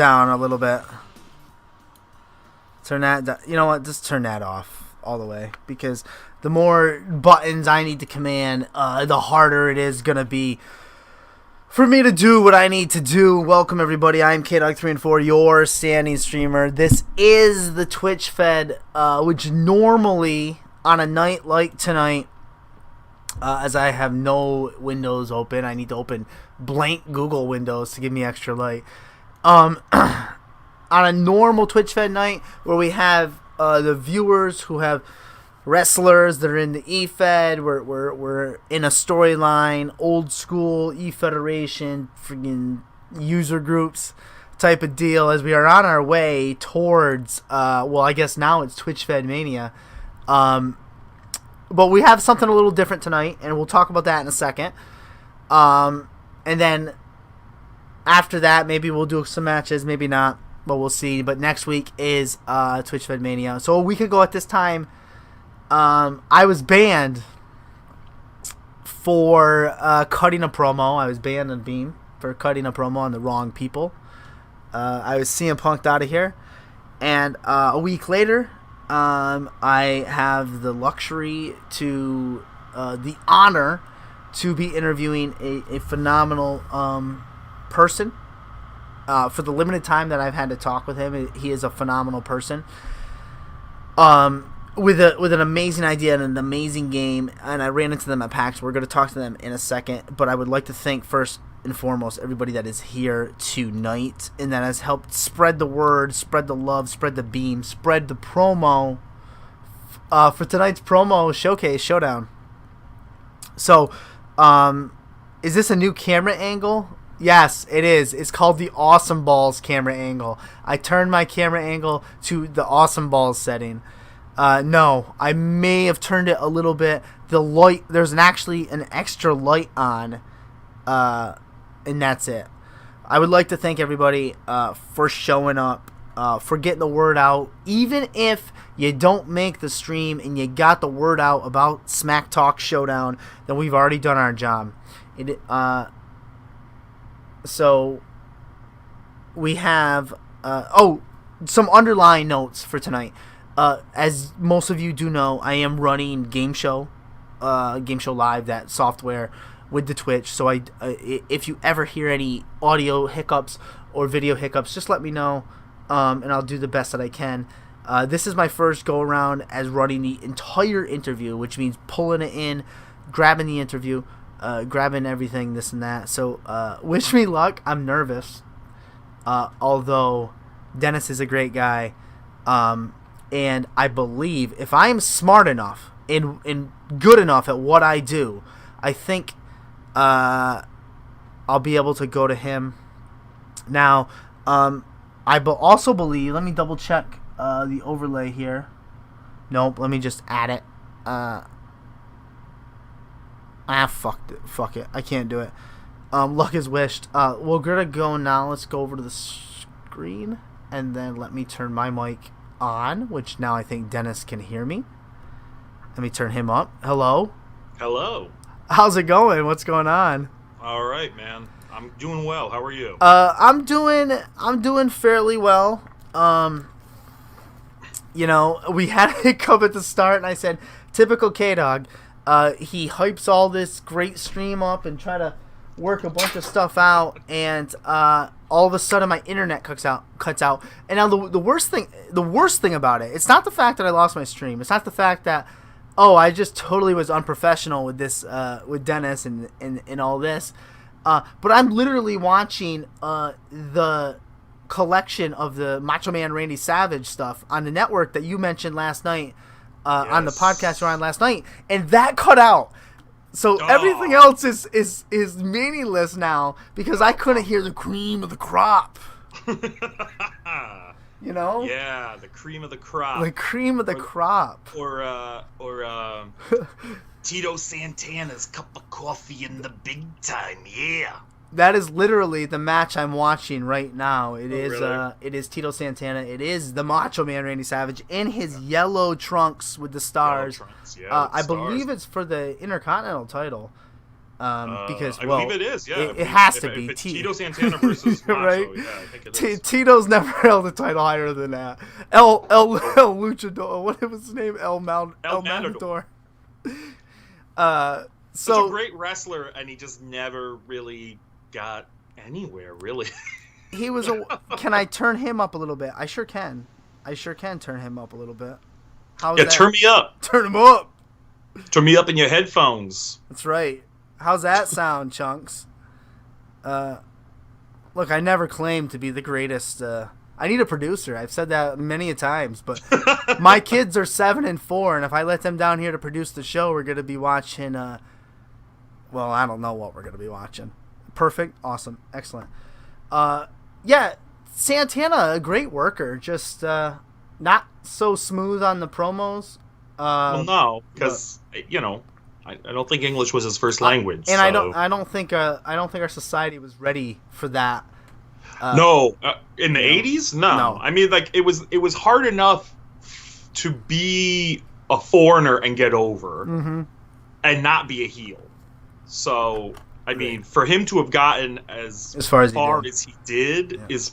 down a little bit. Turn that down. You know what? Just turn that off all the way, because the more buttons I need to command, the harder it is going to be for me to do what I need to do. Welcome, everybody. I'm KDog3and4, your standing streamer. This is the Twitch fed, which normally on a night like tonight, as I have no windows open, I need to open blank Google windows to give me extra light. On a normal Twitch fed night where we have the viewers who have wrestlers that are in the E-Fed, we're in a storyline, old school E-Federation, friggin' user groups type of deal, as we are on our way towards, well, I guess now it's Twitch Fed Mania. But we have something a little different tonight, and we'll talk about that in a second. And then after that, maybe we'll do some matches, maybe not, but we'll see. But next week is Twitch Fed Mania. So a week ago at this time, I was banned for cutting a promo. I was banned on Beam for cutting a promo on the wrong people. I was CM Punk'd out of here. And a week later, I have the luxury to, the honor to be interviewing a phenomenal person. For the limited time that I've had to talk with him, he is a phenomenal person. With an amazing idea and an amazing game, and I ran into them at PAX. We're going to talk to them in a second, but I would like to thank first and foremost everybody that is here tonight and that has helped spread the word, spread the love, spread the beam, spread the promo for tonight's promo showcase Showdown. So, is this a new camera angle? Yes, it is. It's called the Awesome Balls camera angle. I turned my camera angle to the Awesome Balls setting. No, I may have turned it a little bit. The light, there's actually an extra light on, and that's it. I would like to thank everybody for showing up, for getting the word out. Even if you don't make the stream and you got the word out about SmackTalk Showdown, then we've already done our job. So we have some underlying notes for tonight. As most of you do know, I am running Game Show Live, that software with the Twitch. So if you ever hear any audio hiccups or video hiccups, just let me know, and I'll do the best that I can. This is my first go around as running the entire interview, which means pulling it in, grabbing the interview, grabbing everything, this and that. So wish me luck. I'm nervous, although Dennis is a great guy. And I believe if I am smart enough and good enough at what I do, I think I'll be able to go to him. Now, I also believe, let me double check the overlay here. Nope, let me just add it. Fuck it. I can't do it. Luck is wished. We're going to go now. Let's go over to the screen, and then let me turn my mic on, which now I think Dennis can hear me. Let me turn him up. Hello. How's it going? What's going on? All right, man. I'm doing well. How are you? I'm doing fairly well. You know, we had a hiccup at the start, and I said, typical K-Dog. He hypes all this great stream up and try to work a bunch of stuff out, and all of a sudden my internet cuts out. And now the worst thing about it, it's not the fact that I lost my stream. It's not the fact that, I just totally was unprofessional with this, with Dennis and all this. But I'm literally watching the collection of the Macho Man Randy Savage stuff on the network that you mentioned last night, on the podcast you were on last night, and that cut out. So everything else is meaningless now because I couldn't hear the cream of the crop. You know? Yeah, the cream of the crop. The cream of the crop. Or Tito Santana's cup of coffee in the big time. Yeah. That is literally the match I'm watching right now. Really? It is Tito Santana. It is the Macho Man Randy Savage in his yellow trunks with the stars. Yellow trunks, yeah, I believe it's for the Intercontinental title. Because I believe it is. Yeah, it has to if be it's Tito Santana versus Macho. right? Yeah, I think it is. Tito's never held a title higher than that. El Luchador. What was his name? El Matador. Such a great wrestler, and he just never really got anywhere. Really. He was Can I turn him up a little bit? I sure can. Turn him up a little bit. How's that? Turn me up. Turn him up. Turn me up in your headphones. That's right. How's that sound, Chunks? Look, I never claimed to be the greatest. I need a producer. I've said that many a times, but my kids are 7 and 4, and if I let them down here to produce the show, we're going to be watching, well, I don't know what we're going to be watching. Perfect. Awesome. Excellent. Yeah, Santana, a great worker, just not so smooth on the promos. Well, no, because, I don't think English was his first language. And so. I don't think our society was ready for that. No, in the 80s, no. I mean, like it was hard enough to be a foreigner and get over, and not be a heel. So I mean, for him to have gotten as far as he did is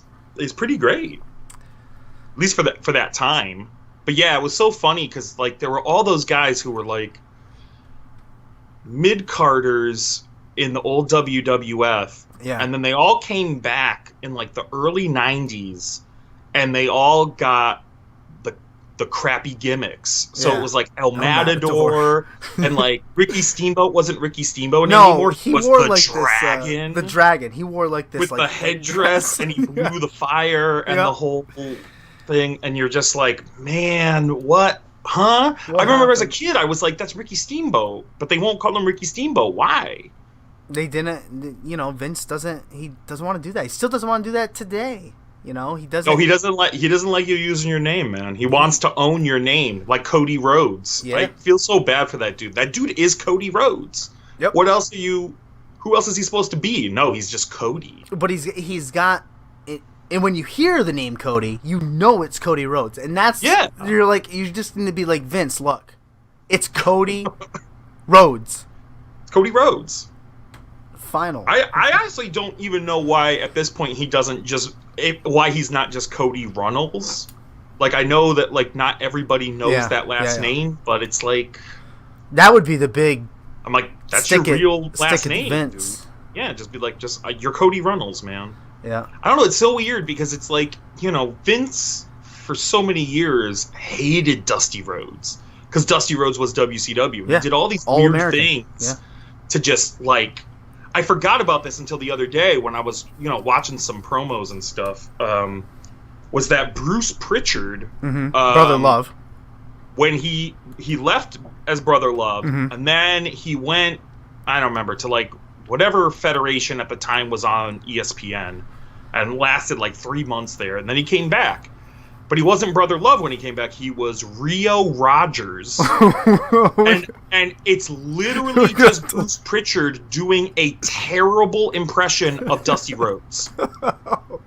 pretty great, at least for that time. But yeah, it was so funny because like there were all those guys who were like mid-carders in the old WWF. Yeah. And then they all came back in like the early 90s and they all got the crappy gimmicks. So it was like El Matador and like Ricky Steamboat wasn't Ricky Steamboat anymore. He was wore the like Dragon. The Dragon. He wore like this with like the headdress and he blew the fire and the whole thing, and you're just like, man, what? Huh? I remember as a kid I was like, that's Ricky Steamboat, but they won't call him Ricky Steamboat. Why? They didn't, Vince doesn't want to do that. He still doesn't want to do that today. He doesn't. No, he doesn't like you using your name, man. He wants to own your name, like Cody Rhodes. Yeah. I feel so bad for that dude. That dude is Cody Rhodes. Yep. Who else is he supposed to be? No, he's just Cody. But he's got it, and when you hear the name Cody, you know it's Cody Rhodes, and that's you just need to be like, Vince, look, it's Cody Rhodes. It's Cody Rhodes. Final. I honestly don't even know why at this point why he's not just Cody Runnels. Like, I know that like not everybody knows that last name, but it's like that would be the big. I'm like, that's your real last name, Vince. Dude. Yeah, just be like, you're Cody Runnels, man. Yeah. I don't know. It's so weird because it's like, Vince for so many years hated Dusty Rhodes because Dusty Rhodes was WCW. He did all these weird American things to just like. I forgot about this until the other day when I was, watching some promos and stuff. Was that Bruce Pritchard, Brother Love, when he left as Brother Love, and then he went, I don't remember, to like whatever federation at the time was on ESPN, and lasted like 3 months there, and then he came back. But he wasn't Brother Love when he came back. He was Rio Rogers. and it's literally just Bruce Pritchard doing a terrible impression of Dusty Rhodes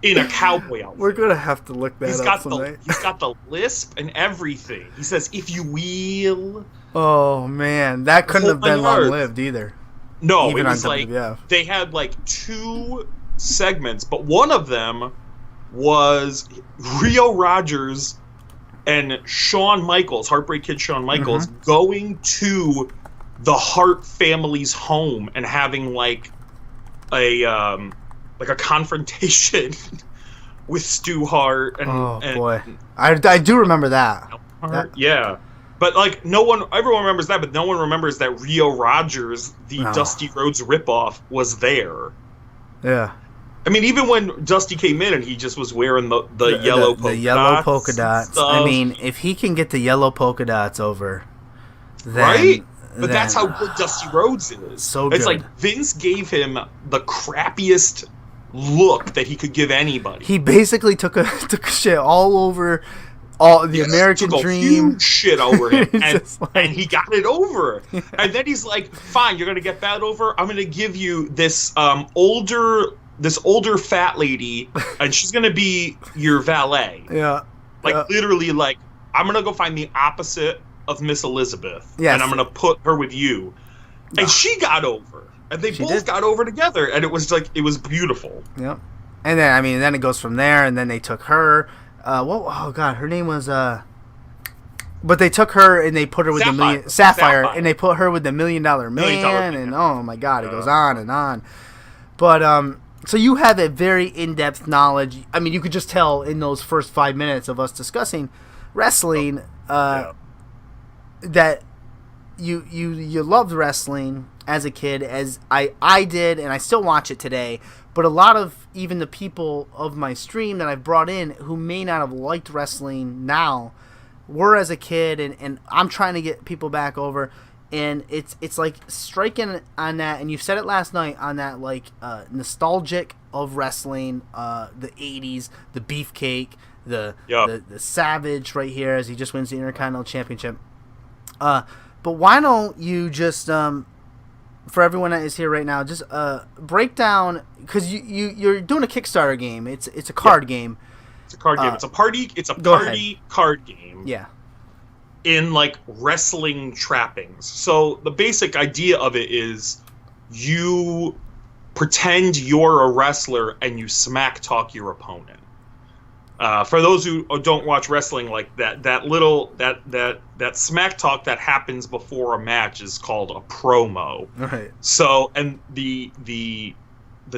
in a cowboy outfit. We're going to have to look that up someday. He's got the lisp and everything. He says, if you will. Oh, man. That couldn't have been long-lived either. No, it was like they had like 2 segments, but one of them was Rio Rogers and Shawn Michaels, Heartbreak Kid Shawn Michaels, going to the Hart family's home and having like a confrontation with Stu Hart. And, boy, I do remember that. Yeah, but like everyone remembers that, but no one remembers that Rio Rogers, the Dusty Rhodes ripoff, was there. Yeah. I mean, even when Dusty came in and he just was wearing the yellow polka dots. The yellow polka dots. I mean, if he can get the yellow polka dots over, then... Right? But that's how good Dusty Rhodes is. So good. It's like Vince gave him the crappiest look that he could give anybody. He basically took shit all over the American Dream. Huge shit over him. And he got it over. And then he's like, fine, you're going to get that over? I'm going to give you this older fat lady, and she's gonna be your valet. Yeah. Literally, like, I'm gonna go find the opposite of Miss Elizabeth, and I'm gonna put her with you. And she got over. And they She both did. got over together, and it was like, it was beautiful. Yep. And then then it goes from there, and then they took her. Oh god, her name was. But they took her and they put her with Sapphire, and they put her with the $1 Million Man, and oh my god, it goes on and on. But so you have a very in-depth knowledge. I mean, you could just tell in those first 5 minutes of us discussing wrestling that you loved wrestling as a kid, as I did, and I still watch it today. But a lot of even the people of my stream that I've brought in who may not have liked wrestling now were as a kid, and I'm trying to get people back over. And it's like striking on that, and you said it last night, on that like nostalgic of wrestling, the 80s, the beefcake, the Savage right here as he just wins the Intercontinental Championship. But why don't you just for everyone that is here right now, just break down, because you're doing a Kickstarter game. It's a card game. It's a card game. It's a party card game. Yeah. In like wrestling trappings. So the basic idea of it is you pretend you're a wrestler and you smack talk your opponent. For those who don't watch wrestling, like that smack talk that happens before a match is called a promo. Right. So, and the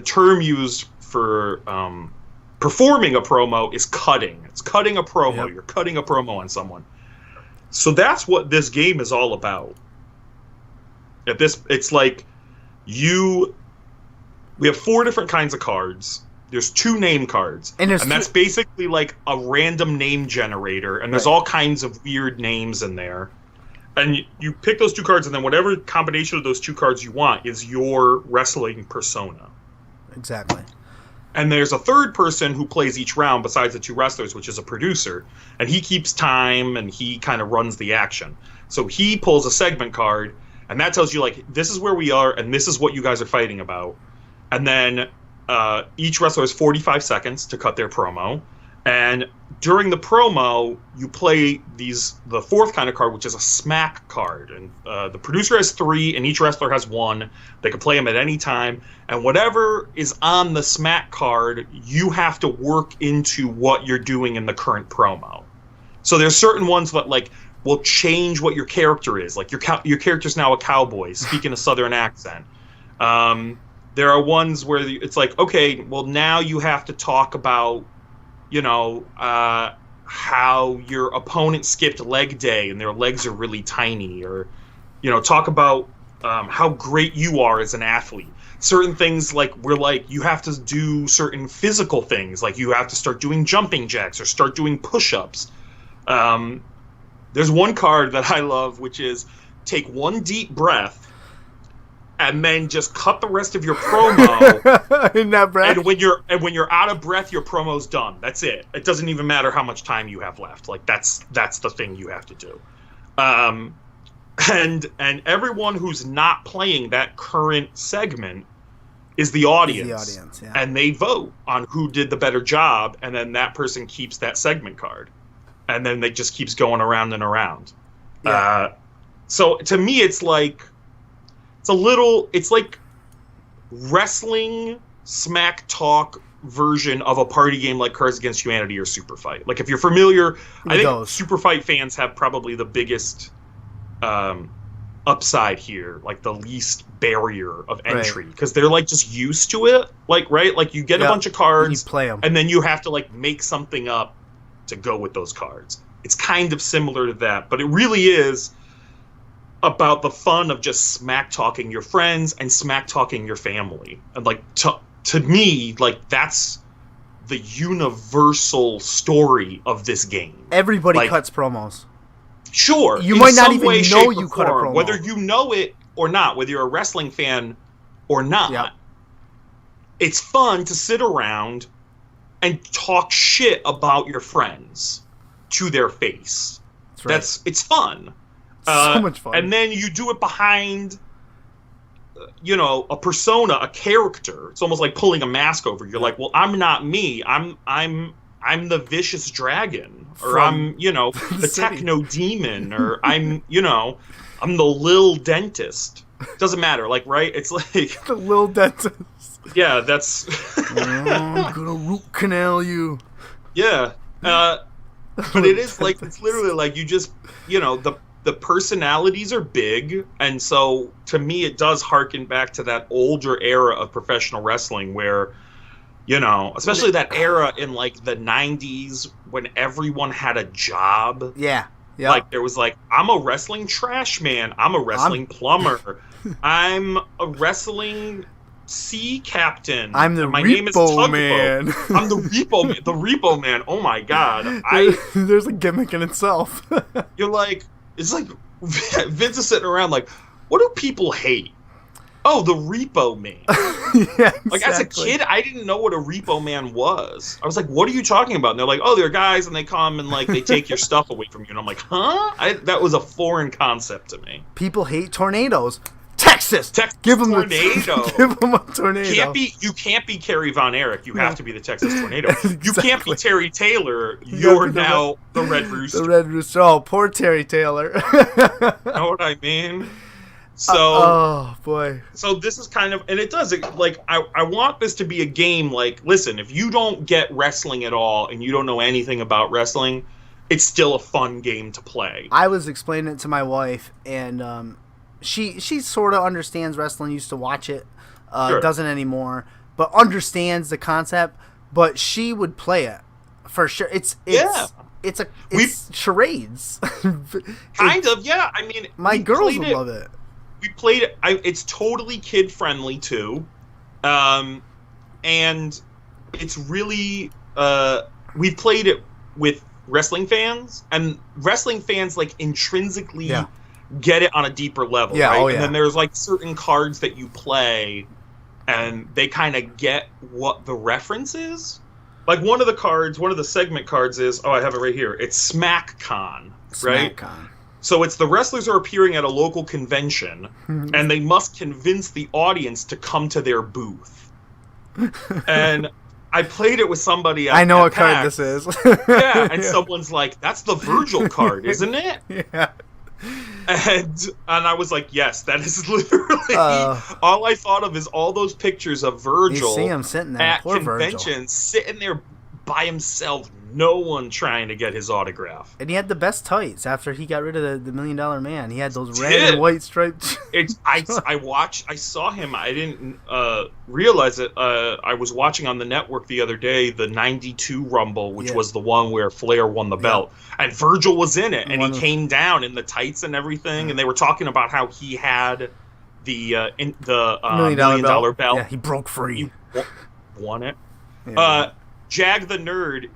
term used for performing a promo is cutting. It's cutting a promo. Yep. You're cutting a promo on someone. So that's what this game is all about. It's like we have 4 different kinds of cards. There's 2 name cards, and that's basically like a random name generator, and there's all kinds of weird names in there. And you pick those 2 cards, and then whatever combination of those 2 cards you want is your wrestling persona. Exactly. And there's a third person who plays each round besides the 2 wrestlers, which is a producer. And he keeps time, and he kind of runs the action. So he pulls a segment card, and that tells you, like, this is where we are, and this is what you guys are fighting about. And then each wrestler has 45 seconds to cut their promo. And during the promo, you play the 4th kind of card, which is a smack card. And the producer has 3, and each wrestler has 1. They can play them at any time. And whatever is on the smack card, you have to work into what you're doing in the current promo. So there's certain ones that like will change what your character is. Like your character's now a cowboy speaking a Southern accent. There are ones where it's like, okay, well now you have to talk about, how your opponent skipped leg day and their legs are really tiny, or, talk about how great you are as an athlete. Certain things you have to do certain physical things, like you have to start doing jumping jacks or start doing push-ups. There's one card that I love, which is take one deep breath and then just cut the rest of your promo in that breath. And when you're out of breath, your promo's done. That's it. It doesn't even matter how much time you have left. Like that's the thing you have to do. And everyone who's not playing that current segment is the audience. Yeah. And they vote on who did the better job, and then that person keeps that segment card. And then it just keeps going around and around. Yeah. So to me, it's like wrestling smack talk version of a party game like Cards Against Humanity or Super Fight. Like if you're familiar, I think Super Fight fans have probably the biggest upside here, like the least barrier of entry, because they're like just used to it. Like like you get a bunch of cards, and you play them, and then you have to like make something up to go with those cards. It's kind of similar to that, but it really is about the fun of just smack talking your friends and smack talking your family. And like to me, like that's the universal story of this game. Everybody cuts promos. Sure. You might not even know you cut a promo. Whether you know it or not, whether you're a wrestling fan or not, it's fun to sit around and talk shit about your friends to their face. That's right. It's fun. So much fun. And then you do it behind, a persona, a character. It's almost like pulling a mask over. You're like, well, I'm not me. I'm the vicious dragon, or I'm, the techno demon, or I'm the Lil dentist. Doesn't matter. Like, right? It's like The little dentist. yeah, that's I'm gonna root canal you. yeah. But it is like it's literally like you just the personalities are big, and so to me it does harken back to that older era of professional wrestling where especially that era in like the 90s when everyone had a job. Yeah. Like there was like, I'm a wrestling trash man, I'm a wrestling plumber, I'm a wrestling sea captain, I'm the my name is Repo Tugboat. Man. I'm the Repo Man. The Repo Man. Oh my god! There's a gimmick in itself. You're like, it's like Vince is sitting around like, what do people hate? Oh, the Repo Man. Yeah, Like as a kid, I didn't know what a Repo Man was. I was like, what are you talking about? And they're like, oh, they're guys, and they come and like they take your stuff away from you. And I'm like, huh? That was a foreign concept to me. People hate tornadoes. Texas, give them tornado. Give them a tornado. You can't be Kerry Von Erich. You have to be the Texas Tornado. Exactly. You can't be Terry Taylor. You're now the Red Rooster. The Red Rooster. Oh, poor Terry Taylor. Know what I mean? So, oh boy. So this is kind of, and it does like I want this to be a game. Like, listen, if you don't get wrestling at all and you don't know anything about wrestling, it's still a fun game to play. I was explaining it to my wife, and she sort of understands wrestling. Used to watch it, Sure. Doesn't anymore, but understands the concept. But she would play it for sure. It's charades. Kind of, yeah. I mean, my girls would love it. We played it. It's totally kid friendly too, and it's really we've played it with wrestling fans, and wrestling fans like intrinsically get it on a deeper level, right? Oh, and then there's like certain cards that you play, and they kind of get what the reference is. Like one of the segment cards is, I have it right here. It's SmackCon, right? SmackCon. So it's the wrestlers are appearing at a local convention, and they must convince the audience to come to their booth. And I played it with somebody I know what PAX. card this is. Yeah, and someone's like, that's the Virgil card, isn't it? Yeah. And I was like, yes, that is literally all I thought of is all those pictures of Virgil you see him sitting there, at poor conventions, Virgil. sitting there by himself, no one trying to get his autograph. And he had the best tights after he got rid of the $1 Million Man. He had those red and white striped. I saw him. I didn't realize it. I was watching on the network the other day the '92 Rumble, which was the one where Flair won the belt, and Virgil was in it, and he came down in the tights and everything, and they were talking about how he had the $1 million belt. Yeah, he broke free. He won it. Yeah. Jag the Nerd,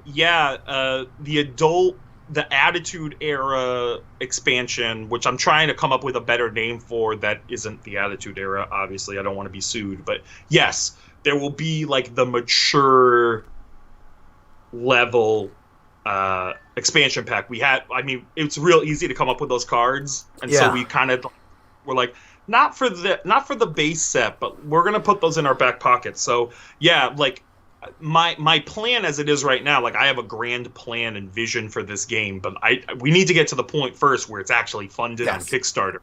the Attitude Era expansion, which I'm trying to come up with a better name for that isn't the Attitude Era, obviously. I don't want to be sued. But yes, there will be like the mature level expansion pack. It's real easy to come up with those cards. And so we kind of were like, not for the base set, but we're going to put those in our back pocket. So yeah, like, my plan as it is right now, like I have a grand plan and vision for this game, but we need to get to the point first where it's actually funded on Kickstarter.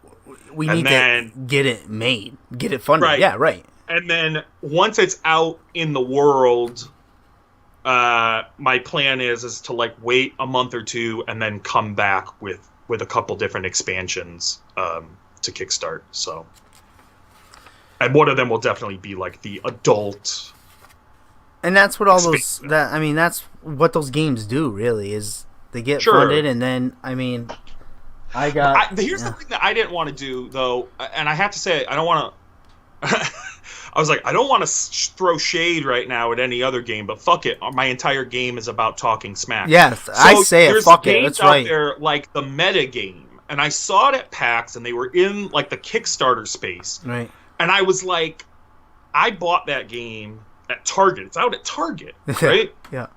We need to get it made, get it funded. Right. Yeah, right. And then once it's out in the world, my plan is to like wait a month or two and then come back with a couple different expansions to Kickstart. So, and one of them will definitely be like the adult. And that's what that's what those games do, really, is they get funded, and then, here's the thing that I didn't want to do, though, and I have to say, I don't want to, I was like, I don't want to throw shade right now at any other game, but fuck it, my entire game is about talking smack. Yes, I say it, fuck it, that's right. There's games out there, like the meta game, and I saw it at PAX, and they were in, like, the Kickstarter space. Right. And I was like, I bought that game at Target. It's out at Target, right? Yeah.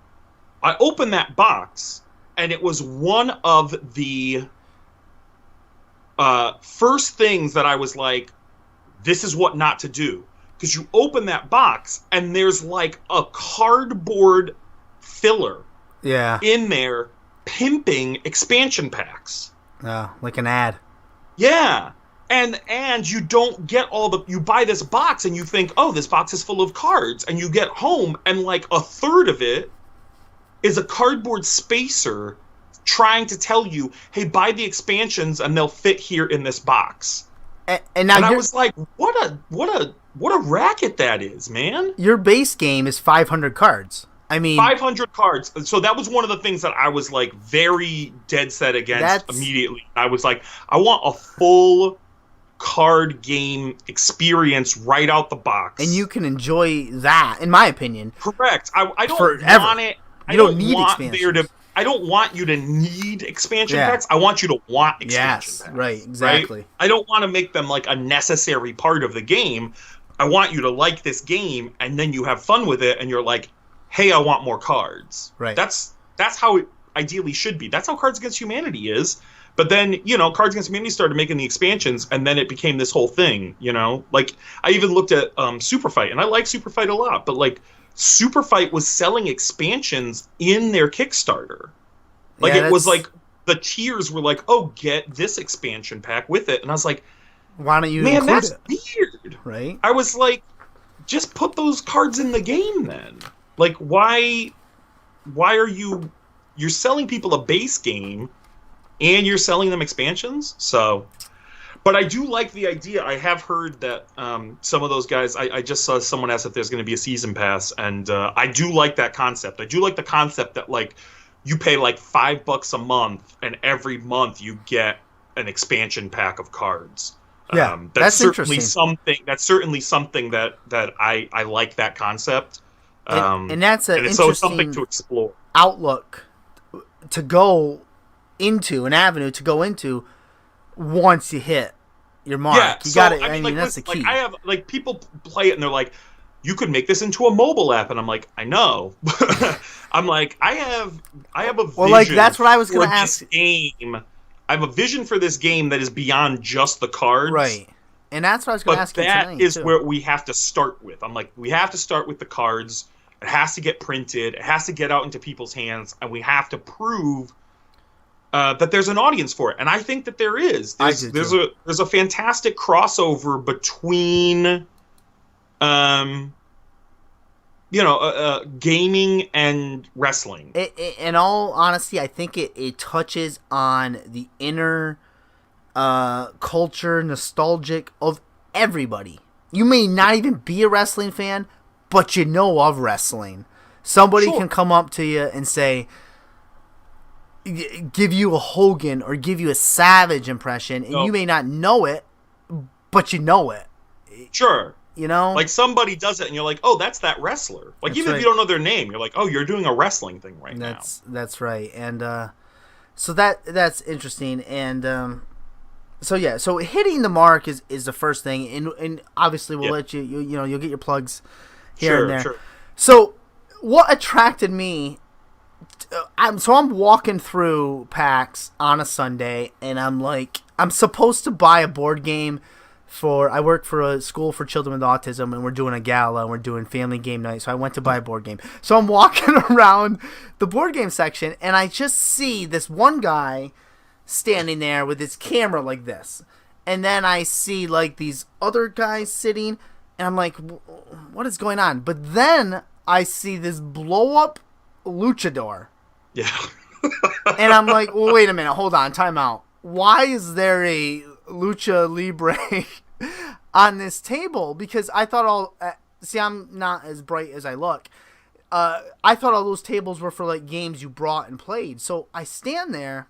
I opened that box, and it was one of the first things that I was like, this is what not to do. Because you open that box, and there's like a cardboard filler in there pimping expansion packs. Like an ad. Yeah. And you don't get you buy this box and you think, oh, this box is full of cards, and you get home and like a third of it is a cardboard spacer trying to tell you, hey, buy the expansions and they'll fit here in this box. And now I was like, what a racket that is, man. Your base game is 500 cards. I mean, 500 cards. So that was one of the things that I was like very dead set against immediately. I was like, I want a full card game experience right out the box. And you can enjoy that, in my opinion. Correct. I don't forever. want it. You don't need expansions. I don't want you to need expansion packs. I want you to want expansion packs. Right, exactly. Right? I don't want to make them like a necessary part of the game. I want you to like this game, and then you have fun with it, and you're like, hey, I want more cards. Right. That's how it ideally should be. That's how Cards Against Humanity is. But then, Cards Against Humanity started making the expansions, and then it became this whole thing, Like, I even looked at Super Fight, and I like Super Fight a lot, but, like, Super Fight was selling expansions in their Kickstarter. Like, it was like, the tiers were like, oh, get this expansion pack with it. And I was like, why don't you man, that's weird. Right? I was like, just put those cards in the game then. Like, why are you're selling people a base game and you're selling them expansions? So, but I do like the idea. I have heard that some of those guys, I just saw someone ask if there's going to be a season pass, and I do like that concept. I do like the concept that, like, you pay like $5 a month, and every month you get an expansion pack of cards. Yeah, that's certainly something. That's certainly something that I like that concept. And that's an so interesting it's something to explore. Outlook to go into, an avenue to go into once you hit your mark. Yeah, you got it. I mean, that's listen, the key. Like, I have like people play it and they're like, you could make this into a mobile app, and I'm like, I know. I'm like, I have a vision. Well, like, that's what I was going to ask. Game. I have a vision for this game that is beyond just the cards. Right. And that's what I was going to ask you tonight. But that is where we have to start with. I'm like, we have to start with the cards. It has to get printed. It has to get out into people's hands, and we have to prove that there's an audience for it. And I think that there is. There's a fantastic crossover between, gaming and wrestling. In all honesty, I think it touches on the inner culture, nostalgic of everybody. You may not even be a wrestling fan, but you know of wrestling. Somebody can come up to you and say, give you a Hogan or give you a Savage impression, and you may not know it, but you know it. Sure. Like somebody does it and you're like, oh, that's that wrestler. Like, that's even right. if you don't know their name, you're like, oh, you're doing a wrestling thing now. That's right. And so that's interesting. And so hitting the mark is the first thing, and obviously we'll let you'll get your plugs here and there. Sure. So what attracted me? I'm walking through PAX on a Sunday, and I'm like, I'm supposed to buy a board game. I work for a school for children with autism, and we're doing a gala, and we're doing family game night, so I went to buy a board game. So I'm walking around the board game section, and I just see this one guy standing there with his camera like this. And then I see, like, these other guys sitting, and I'm like, what is going on? But then I see this blow-up luchador. Yeah. And I'm like, well, wait a minute, hold on, time out. Why is there a Lucha Libre on this table? Because I thought I'm not as bright as I look. I thought all those tables were for, like, games you brought and played. So I stand there,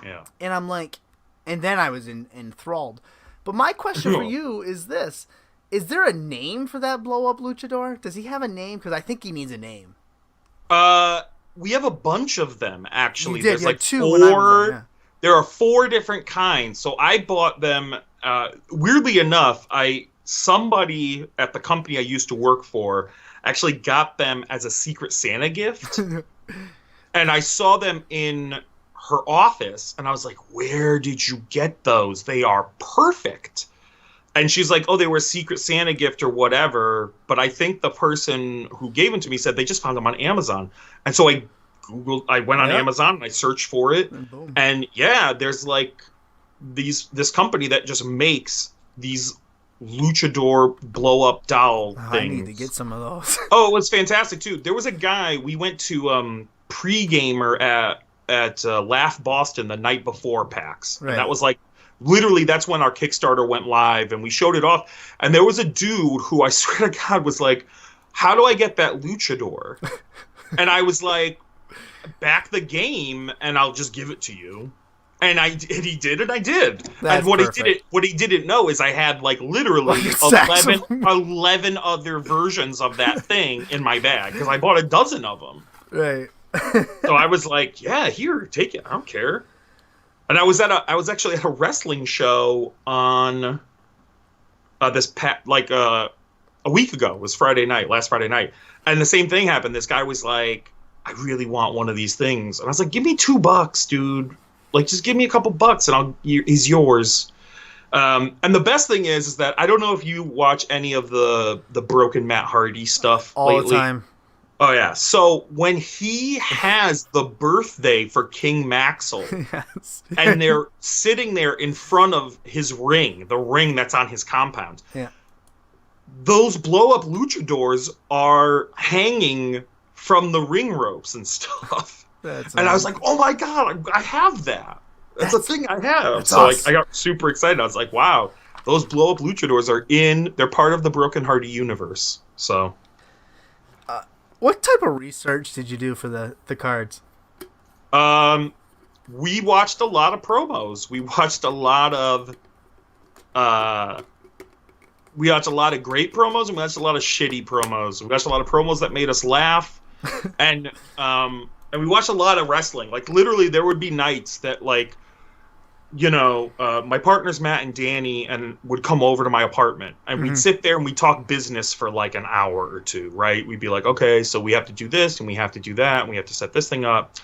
and I'm like, and then I was enthralled. But my question for you is this: is there a name for that blow up luchador? Does he have a name? Because I think he needs a name. We have a bunch of them, actually. There's like two. There are 4 different kinds. So I bought them. Weirdly enough, somebody at the company I used to work for actually got them as a Secret Santa gift. And I saw them in her office, and I was like, where did you get those? They are perfect. And she's like, oh, they were a Secret Santa gift or whatever. But I think the person who gave them to me said they just found them on Amazon. And so I went on Amazon and I searched for it. And there's like this company that just makes these luchador blow up doll things. I need to get some of those. Oh, it was fantastic too. There was a guy we went to pre-gamer at Laugh Boston the night before PAX. Right. And that was like literally that's when our Kickstarter went live and we showed it off. And there was a dude who I swear to God was like, "How do I get that luchador?" And I was like, "Back the game and I'll just give it to you." And he did, and I did. That's and perfect. what he didn't know is I had like literally Like 11 other versions of that thing in my bag because I bought a dozen of them. Right. So I was like, "Yeah, here, take it. I don't care." And I was actually at a wrestling show on a week ago. It was last Friday night, and the same thing happened. This guy was like, "I really want one of these things," and I was like, "Give me $2, dude. Like, just give me a couple bucks, and he's yours." And the best thing is that I don't know if you watch any of the Broken Matt Hardy stuff All lately. the time. Oh yeah. So when he has the birthday for King Maxwell, Yes. and they're sitting there in front of his ring, the ring that's on his compound. Yeah. Those blow-up luchadors are hanging from the ring ropes and stuff. That's And I was like, "Oh my God, I have that. That's a thing I have." So awesome. I got super excited. I was like, "Wow, those blow-up luchadors they're part of the Broken Hardy universe." So what type of research did you do for the cards? we watched a lot of promos. We watched a lot of great promos, and we watched a lot of shitty promos. We watched a lot of promos that made us laugh, and we watched a lot of wrestling. Like literally, there would be nights that like, my partners Matt and Danny and would come over to my apartment, and we'd sit there and we'd talk business for like an hour or two. Right? We'd be like, okay, so we have to do this and we have to do that and we have to set this thing up,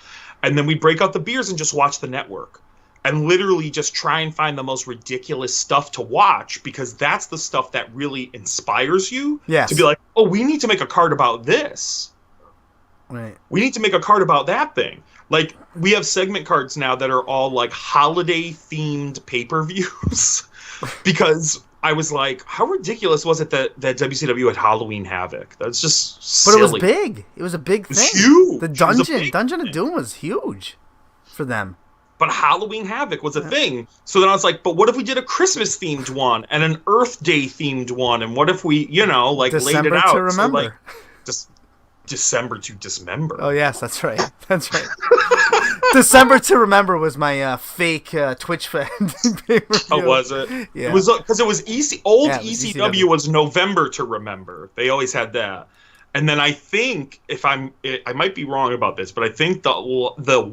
and then we'd break out the beers and just watch the network. And literally just try and find the most ridiculous stuff to watch, because that's the stuff that really inspires you. Yes. To be like, oh, we need to make a card about this. Right. We need to make a card about that thing. Like, we have segment cards now that are all like holiday-themed pay-per-views. Because I was like, how ridiculous was it that WCW had Halloween Havoc? That's just silly. But it was big. It was a big thing. It's huge. The It was a big Dungeon of thing. Doom was huge for them. But Halloween Havoc was a thing. So then I was like, but what if we did a Christmas themed one and an Earth Day themed one? And what if we, laid it December out? to remember. So, like, just December to dismember. Oh, yes, that's right. That's right. December to Remember was my fake Twitch fan. Oh, was it? Yeah. It was because it was old Yeah, it was ECW ECW. was November to Remember. They always had that. And then I think, I might be wrong about this, but I think the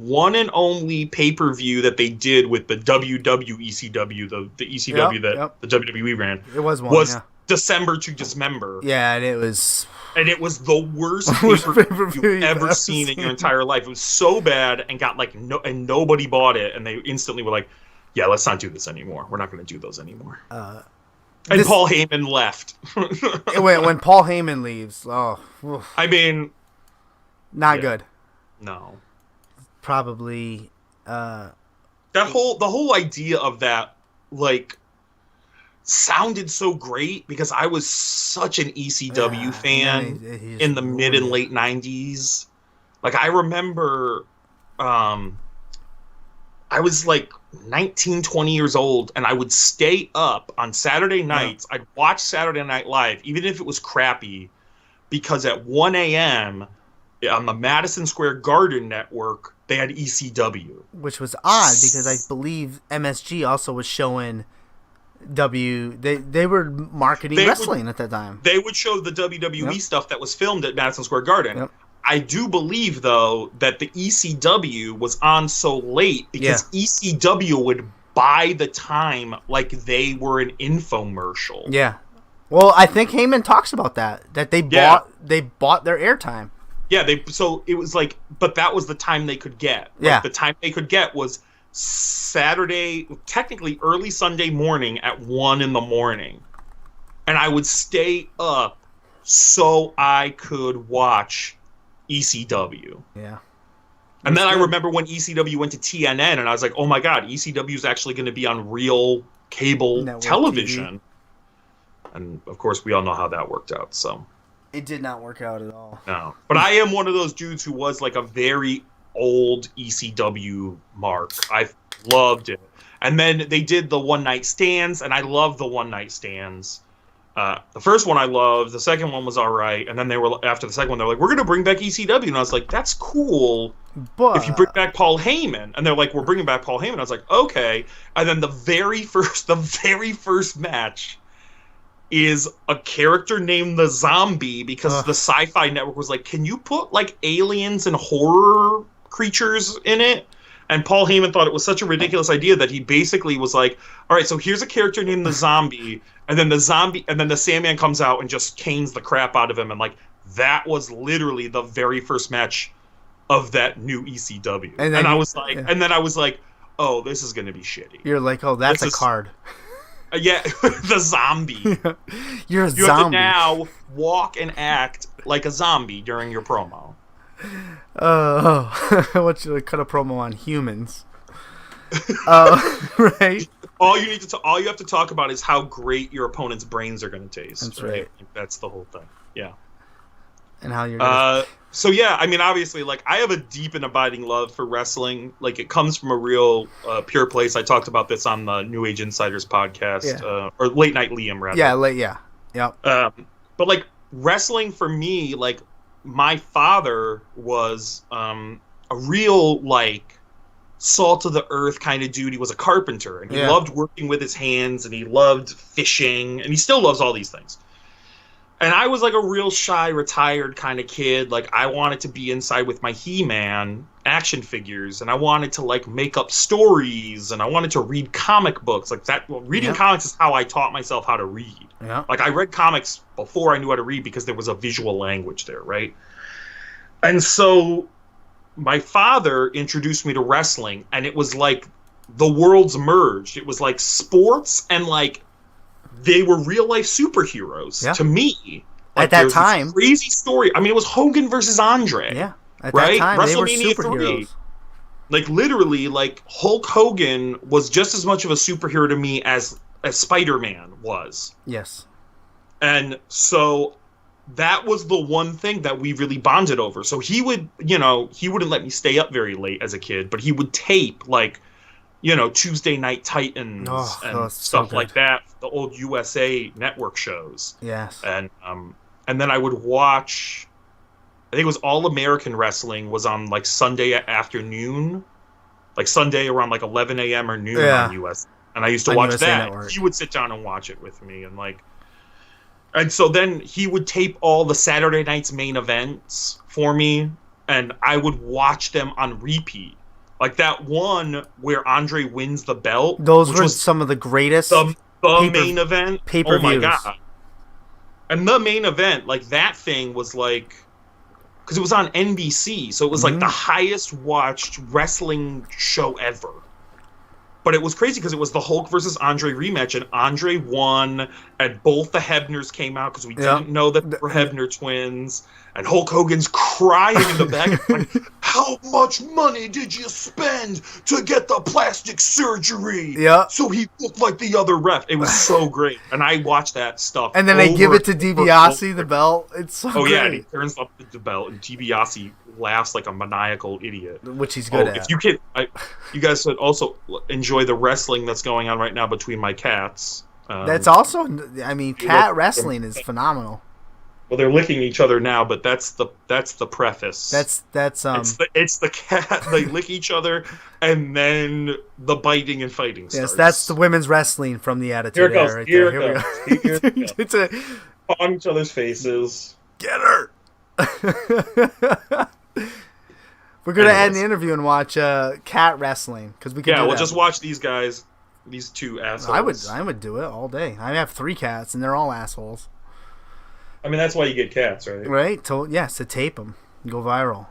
one and only pay-per-view that they did with the WWECW, the ECW the WWE ran, It was one, yeah. December to Dismember. Yeah, and it was... And it was the worst Worst pay-per-view pay-per-view you've ever seen in your entire life. It was so bad and got like and nobody bought it, and they instantly were like, "Yeah, let's not do this anymore. We're not going to do those anymore." And Paul Heyman left. when Paul Heyman leaves, oof, I mean, not good. no. Probably. The whole idea of that like sounded so great because I was such an ECW fan in the mid and late 90s. Like I remember I was like 19, 20 years old, and I would stay up on Saturday nights. I'd watch Saturday Night Live, even if it was crappy, because at 1 a.m. on the Madison Square Garden network, they had ECW. Which was odd, because I believe MSG also was showing They were marketing wrestling at that time. They would show the WWE stuff that was filmed at Madison Square Garden. Yep. I do believe, though, that the ECW was on so late because ECW would buy the time like they were an infomercial. Yeah. Well, I think Heyman talks about that they bought their airtime. Yeah, so it was like, but that was the time they could get. Like, Yeah. the time they could get was Saturday, technically early Sunday morning at 1 a.m. And I would stay up so I could watch ECW. Yeah. And then I remember when ECW went to TNN, and I was like, oh my god, ECW is actually going to be on real cable Network television. TV. And of course, we all know how that worked out. So it did not work out at all. No, but I am one of those dudes who was like a very old ECW mark. I loved it. And then they did the one night stands, and I love the one night stands. The first one I loved, the second one was all right, and then they were after the second one, they're like, "We're gonna bring back ECW," and I was like, "That's cool, but if you bring back Paul Heyman." And they're like, "We're bringing back Paul Heyman." I was like, "Okay." And then the very first match is a character named the Zombie, because the Sci-Fi Network was like, "Can you put like aliens and horror creatures in it?" And Paul Heyman thought it was such a ridiculous idea that he basically was like, all right, so here's a character named the Zombie, and then the Sandman comes out and just canes the crap out of him. And like, that was literally the very first match of that new ECW. And I was like, and then I was like, oh, this is going to be shitty. You're like, oh, that's a card. Yeah, the Zombie. You're a zombie. You have to now walk and act like a zombie during your promo. I want you to cut a promo on humans. Right? All you have to talk about is how great your opponent's brains are going to taste. That's right. That's the whole thing. Yeah. And how you're gonna... So yeah, I mean, obviously, like, I have a deep and abiding love for wrestling. Like, it comes from a real pure place. I talked about this on the New Age Insiders podcast, or Late Night Liam, rather. Yeah. But like, wrestling for me, like, my father was a real, like, salt of the earth kind of dude. He was a carpenter, and he loved working with his hands, and he loved fishing, and he still loves all these things. And I was like a real shy, retired kind of kid. Like, I wanted to be inside with my He-Man action figures, and I wanted to like make up stories, and I wanted to read comic books. Like that, reading comics is how I taught myself how to read. Yeah. Like, I read comics before I knew how to read because there was a visual language there, right? And so my father introduced me to wrestling, and it was like the worlds merged. It was like sports and like they were real life superheroes to me. Like, at that time, crazy story. I mean, it was Hogan versus Andre. Yeah, at that time, they were superheroes. 3. Like, literally, like, Hulk Hogan was just as much of a superhero to me as Spider-Man was. Yes. And so that was the one thing that we really bonded over. So he would, he wouldn't let me stay up very late as a kid, but he would tape, like, Tuesday Night Titans and stuff like that, the old USA Network shows. Yes. And then I would watch, I think it was All American Wrestling was on like Sunday afternoon, like Sunday around like 11 a.m. or noon on US. And I used to watch USA that. Network. He would sit down and watch it with me, and so then he would tape all the Saturday night's main events for me, and I would watch them on repeat. Like that one where Andre wins the belt. Those were some of the greatest. The main event. Pay-per-views. Oh my god! And the main event, like that thing was like, because it was on NBC, so it was like the highest watched wrestling show ever. But it was crazy because it was the Hulk versus Andre rematch, and Andre won, and both the Hebners came out because we didn't know that they were Hebner twins. And Hulk Hogan's crying in the back, like, how much money did you spend to get the plastic surgery? Yeah. So he looked like the other ref. It was so great. And I watched that stuff. And then they give it to DiBiase, the belt. It's so great. Yeah, and he turns up the belt, and DiBiase laughs like a maniacal idiot. Which he's good at. If you can, you guys should also enjoy the wrestling that's going on right now between my cats. That's also, I mean, cat wrestling is phenomenal. Well, they're licking each other now, but that's the preface. It's the cat. They lick each other, and then the biting and fighting starts. Yes, that's the women's wrestling from the Attitude Era. Right Here it goes. On each other's faces. Get her. We're gonna end the interview and watch cat wrestling because we can. Yeah, we'll just watch these guys, these two assholes. I would do it all day. I have 3 cats, and they're all assholes. I mean, that's why you get cats, right? Right. To tape them, go viral.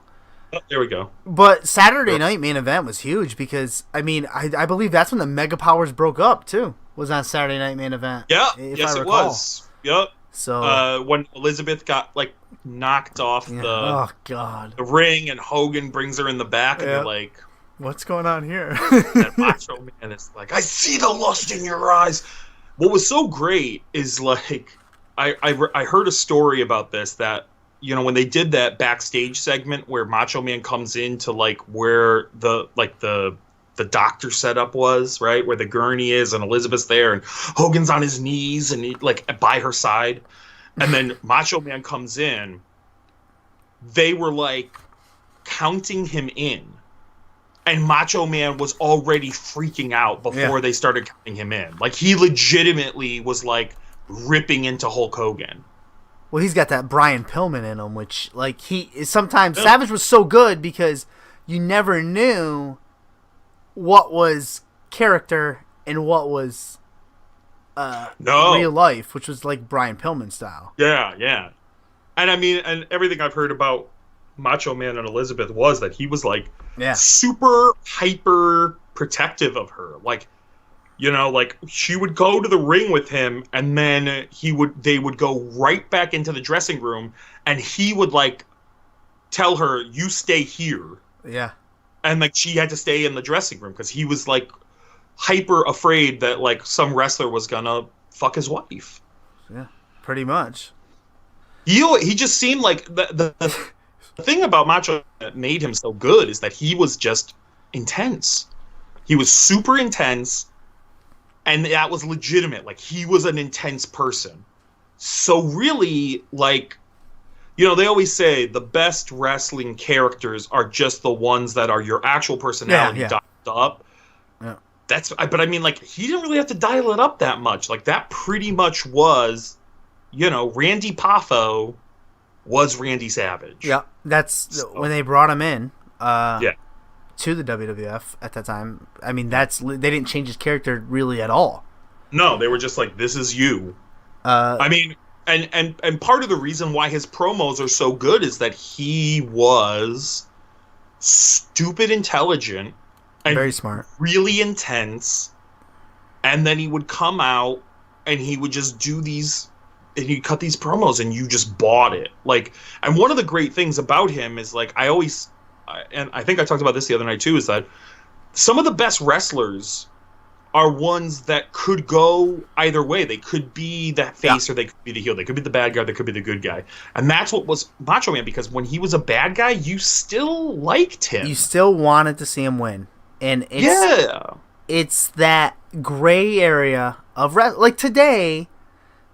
Oh, there we go. But Saturday night main event was huge because, I mean, I believe that's when the Mega Powers broke up, too, was on Saturday night main event. Yeah, yes, it was. Yep. So when Elizabeth got, like, knocked off Oh God. the ring, and Hogan brings her in the back, and Yeah. you're like, What's going on here? that Macho Man is like, I see the lust in your eyes. What was so great is like, I heard a story about this, that, you know, when they did that backstage segment where Macho Man comes into like where the doctor setup was, right, where the gurney is and Elizabeth's there and Hogan's on his knees and he, like, by her side, and then Macho Man comes in, they were like counting him in, and Macho Man was already freaking out before they started counting him in. Like, he legitimately was like ripping into Hulk Hogan. Well, he's got that Brian Pillman in him, which, like, sometimes Savage was so good because you never knew what was character and what was real life, which was like Brian Pillman style. Yeah. And I mean, and everything I've heard about Macho Man and Elizabeth was that he was like super hyper protective of her. Like, you know, like, she would go to the ring with him, and then they would go right back into the dressing room, and he would like tell her, "You stay here." Yeah. And like, she had to stay in the dressing room because he was like hyper afraid that like some wrestler was gonna fuck his wife. Yeah, pretty much. He just seemed like the thing about Macho that made him so good is that he was just intense. He was super intense, and that was legitimate. Like, he was an intense person. So really, like, you know, they always say the best wrestling characters are just the ones that are your actual personality dialed up. Yeah. But I mean, like, he didn't really have to dial it up that much. Like, that pretty much was, you know, Randy Poffo was Randy Savage. Yeah, that's when they brought him in to the WWF at that time. I mean, they didn't change his character really at all. No, they were just like, this is you. I mean, and part of the reason why his promos are so good is that he was stupid intelligent and very smart, really intense, and then he would come out and he would just do these, and he'd cut these promos, and you just bought it. Like, and one of the great things about him is, like, and I think I talked about this the other night too, is that some of the best wrestlers are ones that could go either way. They could be that face or they could be the heel. They could be the bad guy, they could be the good guy. And that's what was Macho Man, because when he was a bad guy, you still liked him. You still wanted to see him win. And it's that gray area of like today,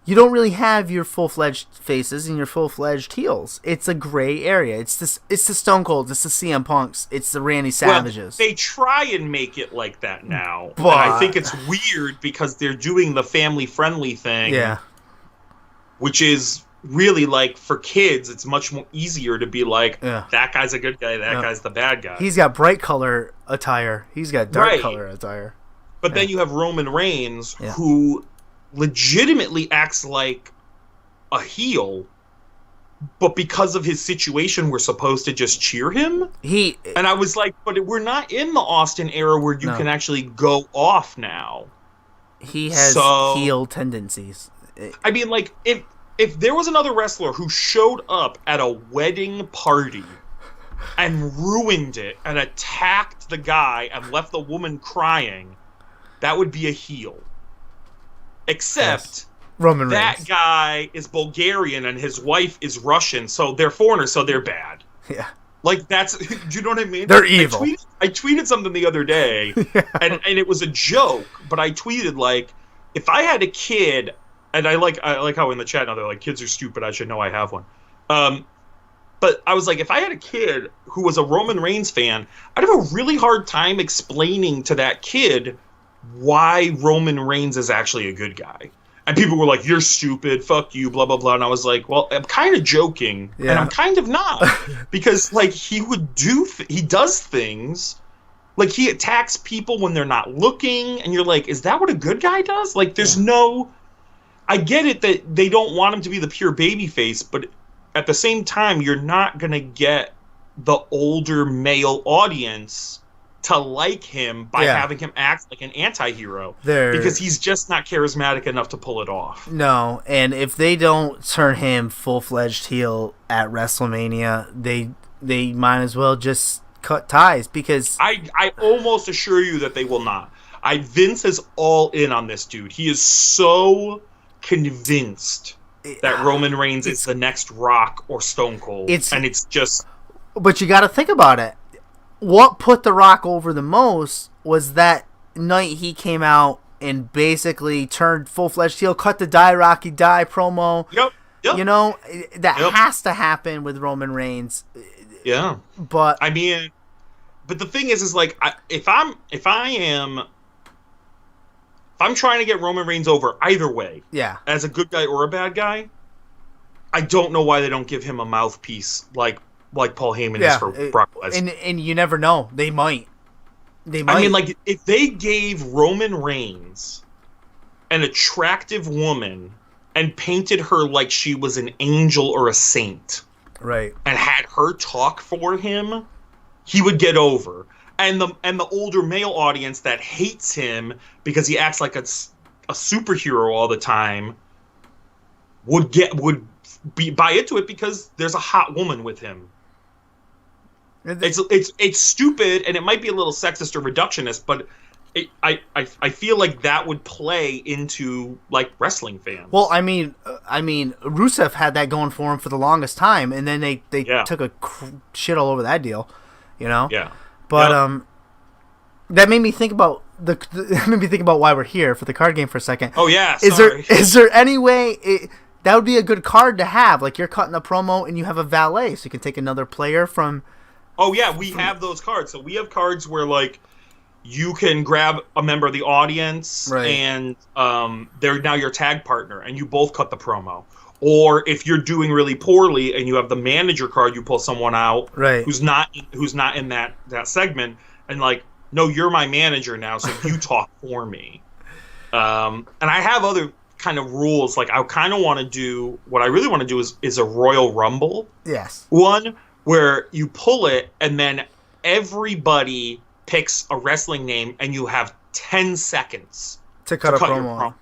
you don't really have your full-fledged faces and your full-fledged heels. It's a gray area. It's the Stone Colds, it's the CM Punks, it's the Randy Savages. Well, they try and make it like that now. But and I think it's weird because they're doing the family-friendly thing. Yeah. Which is really, like, for kids, it's much more easier to be like, that guy's a good guy, that guy's the bad guy. He's got bright color attire. He's got dark color attire. But then you have Roman Reigns, who legitimately acts like a heel, but because of his situation, we're supposed to just cheer him. And I was like, but we're not in the Austin era where you can actually go off now. He has heel tendencies. I mean, like, if there was another wrestler who showed up at a wedding party and ruined it and attacked the guy and left the woman crying, that would be a heel. Except Roman that Reigns. guy is Bulgarian and his wife is Russian, so they're foreigners, so they're bad. Yeah. Like, that's, do you know what I mean? They're evil. I tweeted something the other day, and it was a joke, but I tweeted, like, if I had a kid, and I like how in the chat now they're like, kids are stupid, I should know I have one. But I was like, if I had a kid who was a Roman Reigns fan, I'd have a really hard time explaining to that kid why Roman Reigns is actually a good guy. And people were like, you're stupid, fuck you, blah, blah, blah. And I was like, well, I'm kind of joking, and I'm kind of not. Because, like, he does things, like, he attacks people when they're not looking, and you're like, is that what a good guy does? Like, there's I get it that they don't want him to be the pure babyface, but at the same time, you're not going to get the older male audience to like him by having him act like an anti-hero because he's just not charismatic enough to pull it off. No, and if they don't turn him full-fledged heel at WrestleMania, they might as well just cut ties because I almost assure you that they will not. Vince is all in on this dude. He is so convinced that Roman Reigns is the next Rock or Stone Cold, and it's just. But you got to think about it. What put The Rock over the most was that night he came out and basically turned full-fledged heel, cut the Die Rocky Die promo. Yep. You know, that has to happen with Roman Reigns. Yeah. But I mean, but the thing is like, if I'm trying to get Roman Reigns over either way, as a good guy or a bad guy, I don't know why they don't give him a mouthpiece like Paul Heyman is for Brock Lesnar. And you never know. They might. I mean, like, if they gave Roman Reigns an attractive woman and painted her like she was an angel or a saint, right, and had her talk for him, he would get over. And the older male audience that hates him because he acts like a superhero all the time would buy into it because there's a hot woman with him. It's stupid, and it might be a little sexist or reductionist, but I feel like that would play into like wrestling fans. Well, I mean, Rusev had that going for him for the longest time, and then they took a shit all over that deal, you know. Yeah. But that made me think about why we're here for the card game for a second. Oh yeah. Is there any way that would be a good card to have? Like you're cutting a promo and you have a valet, so you can take another player from. Oh yeah, we have those cards. So we have cards where like you can grab a member of the audience and they're now your tag partner, and you both cut the promo. Or if you're doing really poorly and you have the manager card, you pull someone out who's not in that segment, and like, no, you're my manager now, so you talk for me. And I have other kind of rules. Like I kind of want to do what I really want to do is a Royal Rumble. Yes. One where you pull it and then everybody picks a wrestling name and you have 10 seconds to cut your promo.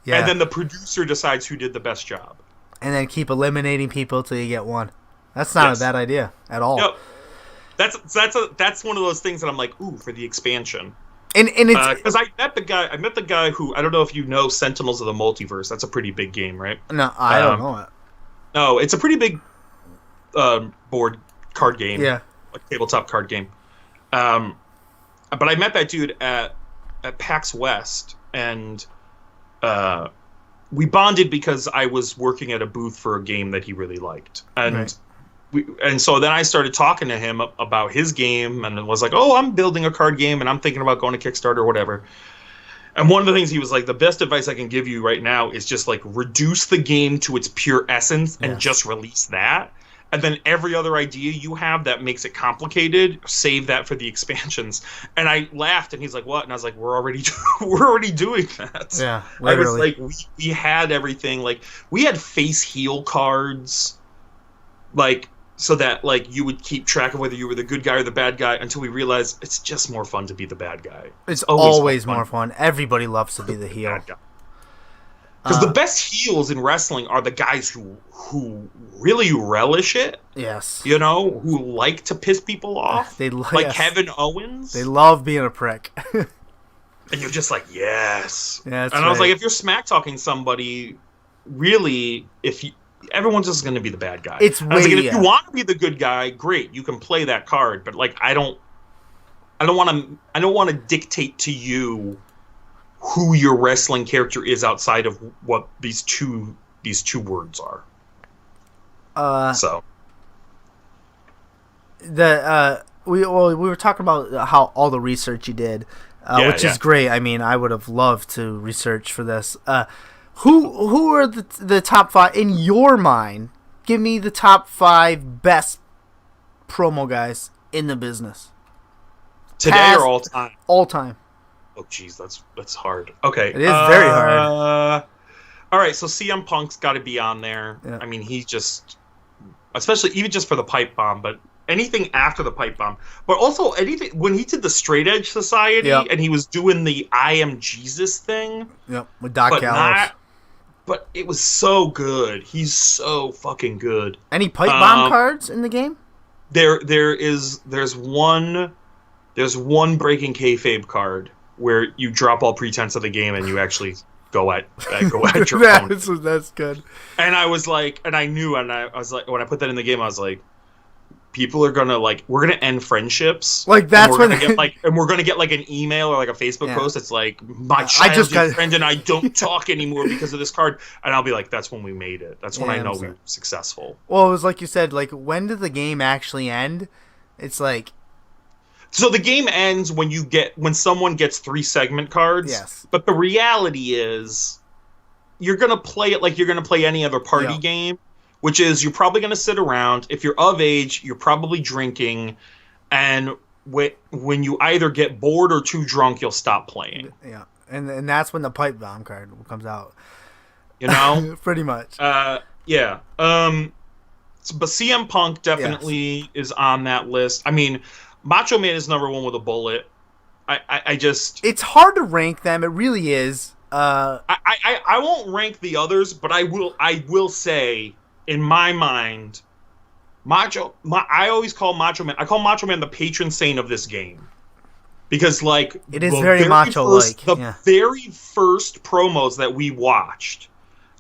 Yeah. And then the producer decides who did the best job. And then keep eliminating people till you get one. That's not a bad idea at all. Yep. That's one of those things that I'm like, ooh, for the expansion. And it's because I met the guy who, I don't know if you know Sentinels of the Multiverse. That's a pretty big game, right? No, I don't know it. No, it's a pretty big board card game. Yeah. A tabletop card game. But I met that dude at PAX West, and we bonded because I was working at a booth for a game that he really liked. And so then I started talking to him about his game, and was like, oh, I'm building a card game, and I'm thinking about going to Kickstarter or whatever. And one of the things he was like, the best advice I can give you right now is just like reduce the game to its pure essence and just release that. And then every other idea you have that makes it complicated, save that for the expansions. And I laughed, and he's like, what? And I was like, we're already doing that. Yeah, literally. I was like, we had everything. Like, we had face heel cards, like, so that like you would keep track of whether you were the good guy or the bad guy, until we realized it's just more fun to be the bad guy. It's always more fun. Everybody loves to be the heel. Because the best heels in wrestling are the guys who really relish it. Yes. You know, who like to piss people off. Like Kevin Owens. They love being a prick. And you're just like, yes. Yeah, and I was like, if you're smack talking somebody, really, everyone's just going to be the bad guy. It's if you want to be the good guy, great, you can play that card. But like, I don't want to dictate to you who your wrestling character is outside of what these two words are. We were talking about how all the research you did, which is great. I mean, I would have loved to research for this. Who are the top 5 in your mind? Give me the top 5 best promo guys in the business today or all time. All time. Oh, geez, that's hard. Okay. It is very hard. All right, so CM Punk's got to be on there. Yeah. I mean, he just, especially even just for the pipe bomb, but anything after the pipe bomb, but also anything when he did the Straight Edge Society and he was doing the I Am Jesus thing. Yep, with Doc Gallows. But it was so good. He's so fucking good. Any pipe bomb cards in the game? There's one breaking kayfabe card where you drop all pretense of the game and you actually go at your opponent. That's good. And I was like, and I knew, and I was like, when I put that in the game, I was like, people are gonna we're gonna end friendships. Like that's and we're gonna get like an email or like a Facebook post. It's like my childhood friend and I don't talk anymore because of this card. And I'll be like, that's when we made it. That's when I know we were successful. Well, it was like you said, like when did the game actually end? It's like. So the game ends when someone gets 3 segment cards. Yes. But the reality is, you're gonna play it like you're gonna play any other party game. Which is, you're probably going to sit around. If you're of age, you're probably drinking. And when you either get bored or too drunk, you'll stop playing. Yeah. And that's when the pipe bomb card comes out. You know? Pretty much. Yeah. But CM Punk definitely is on that list. I mean, Macho Man is number 1 with a bullet. I just... It's hard to rank them. It really is. I won't rank the others, but I will say... In my mind, I always call Macho Man. I call Macho Man the patron saint of this game, because like it is very macho-like. Very first promos that we watched,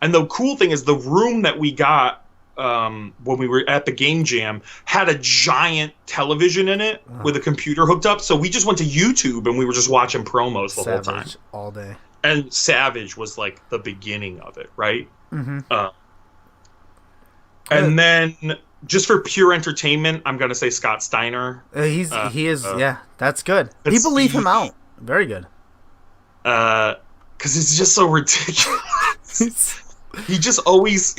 and the cool thing is the room that we got when we were at the Game Jam had a giant television in it with a computer hooked up. So we just went to YouTube and we were just watching promos the whole time all day. And Savage was like the beginning of it, right? Mm-hmm. And then, just for pure entertainment, I'm gonna say Scott Steiner. He is that's good. People leave him out. Very good. Because it's just so ridiculous. he always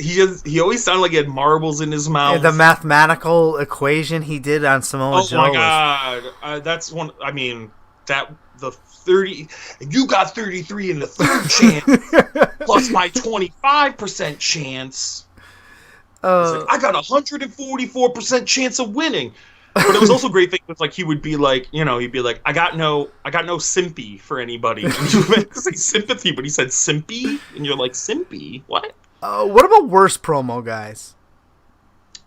sounded like he had marbles in his mouth. The mathematical equation he did on Samoa Joe. Oh my god, that's one. I mean, the 30. You got 33 in the third chance, plus my 25% chance. Like, I got 144% chance of winning. But it was also a great thing was like he would be like, he'd be like, I got no simpy for anybody. And you meant to say sympathy, but he said simpy, and you're like, simpy? What? What about worst promo guys?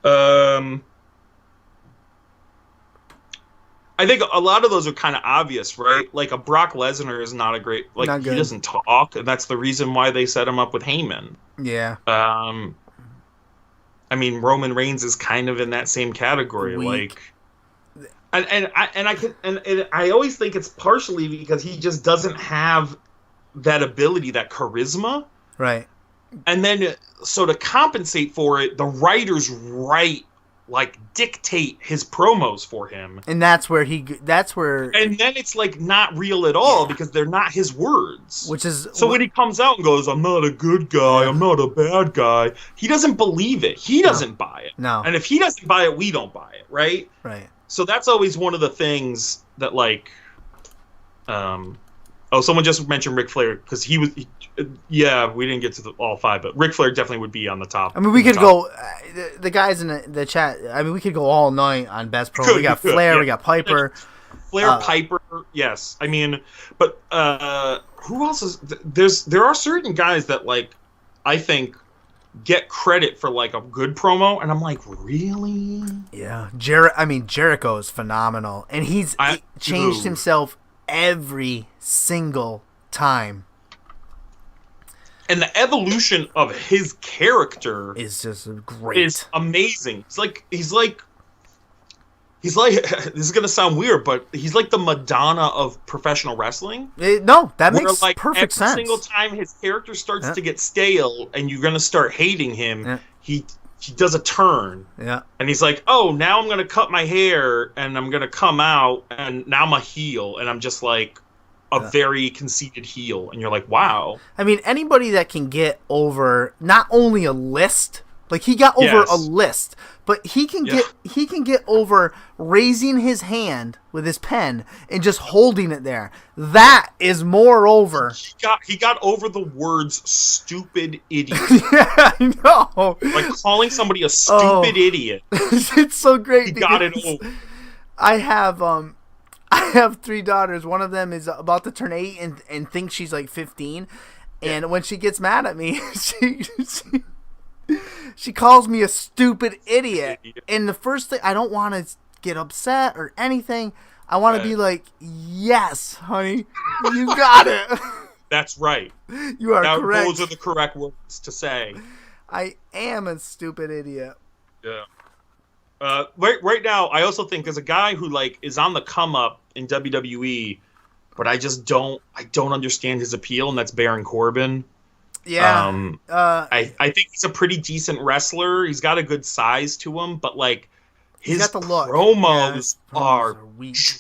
I think a lot of those are kind of obvious, right? Like a Brock Lesnar is not a great, he doesn't talk, and that's the reason why they set him up with Heyman. Yeah. I mean, Roman Reigns is kind of in that same category, Weak. and I always think it's partially because he just doesn't have that ability, that charisma, right? And then, so to compensate for it, the writers dictate his promos for him, and that's where and then it's like not real at all because they're not his words. Which is so when he comes out and goes, "I'm not a good guy, I'm not a bad guy," he doesn't believe it. He doesn't buy it. No, and if he doesn't buy it, we don't buy it, right? Right. So that's always one of the things that someone just mentioned Ric Flair because we didn't get to all 5, but Ric Flair definitely would be on the top. I mean, we could go, the guys in the chat, I mean, we could go all night on best pro. We got Flair, we got Piper. Flair, Piper, yes. I mean, but who else is, there are certain guys that, I think get credit for, a good promo, and I'm like, really? Yeah. Jericho is phenomenal, and he's changed himself every single time. And the evolution of his character is just great. Is amazing. He's like this is gonna sound weird, but he's like the Madonna of professional wrestling. No, that makes perfect sense. Every single time his character starts to get stale and you're gonna start hating him, he does a turn. Yeah. And he's like, oh, now I'm gonna cut my hair and I'm gonna come out and now I'm a heel and I'm just like a very conceited heel, and you're like, wow. I mean, anybody that can get over not only a list Like he got over Yes. a list, but he can get over raising his hand with his pen and just holding it there. That is more over. He got over the words "stupid idiot." Yeah, I know. Like calling somebody a stupid idiot. It's so great. He got it over. I have 3 daughters. One of them is about to turn 8 and thinks she's like 15. And when she gets mad at me, she calls me a stupid idiot. And the first thing, I don't want to get upset or anything. I want to be like, yes, honey, you got it. That's right. You are correct. Those are the correct words to say. I am a stupid idiot. Yeah. Right now, I also think there's a guy who like is on the come up in WWE, but I don't understand his appeal, and that's Baron Corbin. Yeah. I think he's a pretty decent wrestler. He's got a good size to him, but like his promos are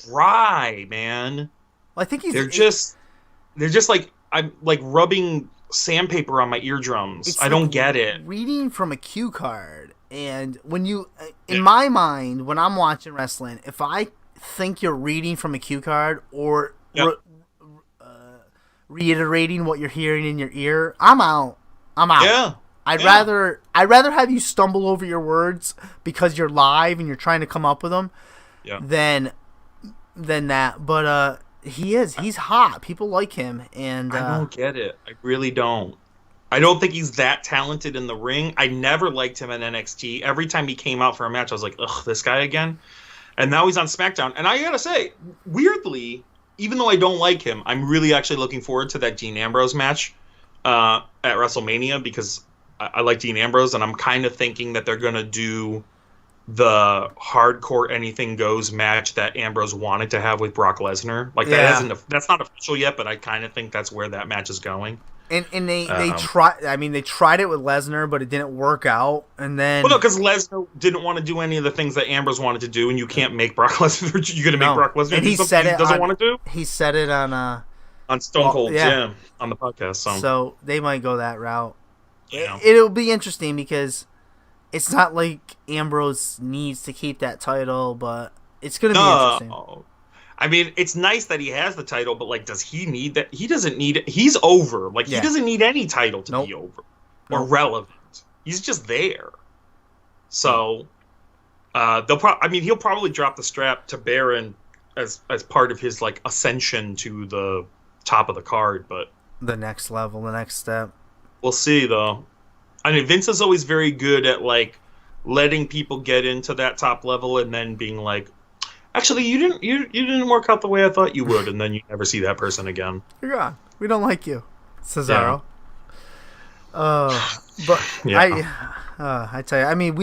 dry, man. Well, I think they're just like I'm like rubbing sandpaper on my eardrums. I don't get it. Reading from a cue card. And when you, in my mind, when I'm watching wrestling, if I think you're reading from a cue card or reiterating what you're hearing in your ear, I'm out. Yeah. I'd rather have you stumble over your words because you're live and you're trying to come up with them, than that. But he's hot. People like him, and I don't get it. I really don't. I don't think he's that talented in the ring. I never liked him in NXT. Every time he came out for a match, I was like, ugh, this guy again? And now he's on SmackDown. And I gotta say, weirdly, even though I don't like him, I'm really actually looking forward to that Dean Ambrose match at WrestleMania because I like Dean Ambrose, and I'm kind of thinking that they're going to do the hardcore anything goes match that Ambrose wanted to have with Brock Lesnar. Like that's not official yet, but I kind of think that's where that match is going. And they tried. I mean, they tried it with Lesnar, but it didn't work out. And then because Lesnar didn't want to do any of the things that Ambrose wanted to do, and you can't make Brock Lesnar. You're going to make Brock Lesnar do something he doesn't want to do. He said it on Stone Cold Jim on the podcast. So they might go that route. Yeah. It'll be interesting because it's not like Ambrose needs to keep that title, but it's going to be interesting. I mean, it's nice that he has the title, but like, does he need that? He doesn't need it. He's over. Like, he doesn't need any title to be over or relevant. He's just there. So, he'll probably drop the strap to Baron as part of his like ascension to the top of the card. But the next level, the next step. We'll see, though. I mean, Vince is always very good at like letting people get into that top level and then being like, actually, you didn't work out the way I thought you would, and then you never see that person again. You're gone. We don't like you, Cesaro. Yeah. I tell you, I mean,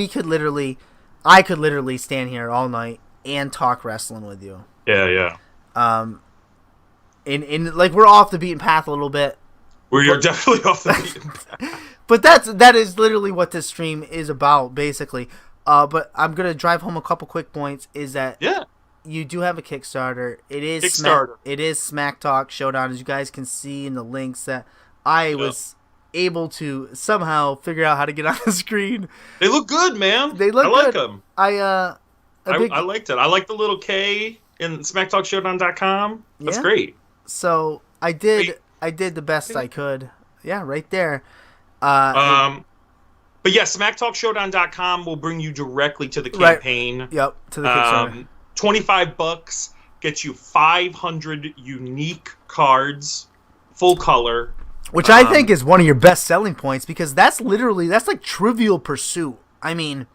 I could literally stand here all night and talk wrestling with you. Yeah. And like we're off the beaten path a little bit. You're definitely off the beaten path. But that is literally what this stream is about, basically. But I'm gonna drive home a couple quick points. Is that you do have a Kickstarter. It is SmackTalk Showdown, as you guys can see in the links that I was able to somehow figure out how to get on the screen. They look good, man. They look good. I like them. I liked it. I like the little K in SmackTalkShowdown.com. That's great. So I did the best I could. Yeah, right there. But yeah, SmackTalkShowdown.com will bring you directly to the campaign. Right. Yep, to the Kickstarter. $25 gets you 500 unique cards, full color. Which I think is one of your best selling points because that's like Trivial Pursuit. I mean,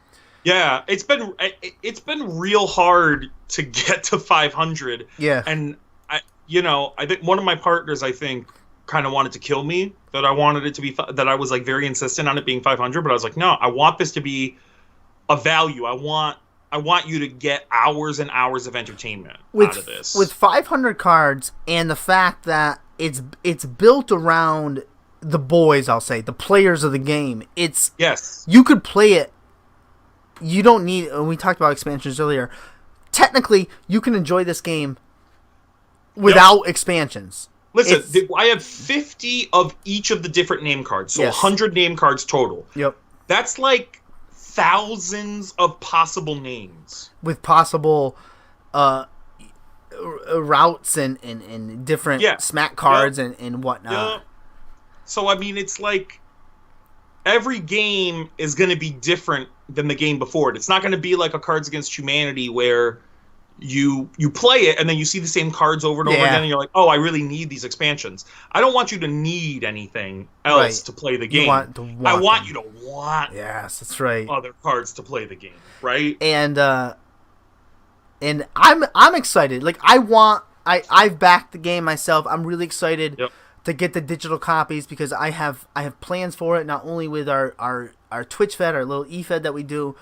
yeah, it's been real hard to get to 500. Yeah, and I think one of my partners kind of wanted to kill me that I wanted it to be that I was like very insistent on it being 500, but I was like, no, I want this to be a value. I want you to get hours and hours of entertainment out of this. With 500 cards and the fact that it's built around the boys, I'll say, the players of the game. You could play it. You don't need, we talked about expansions earlier. Technically, you can enjoy this game without expansions. Listen, I have 50 of each of the different name cards, so 100 name cards total. Yep. That's like thousands of possible names with possible routes and different smack cards and whatnot. Yeah. So I mean, it's like every game is going to be different than the game before it. It's not going to be like a Cards Against Humanity where you play it and then you see the same cards over and over again and you're like, oh, I really need these expansions. I don't want you to need anything else to play the game. I want you to want that's right. other cards to play the game, right? And I'm excited. Like I've backed the game myself. I'm really excited to get the digital copies because I have plans for it, not only with our Twitch fed, our little e-fed that we do,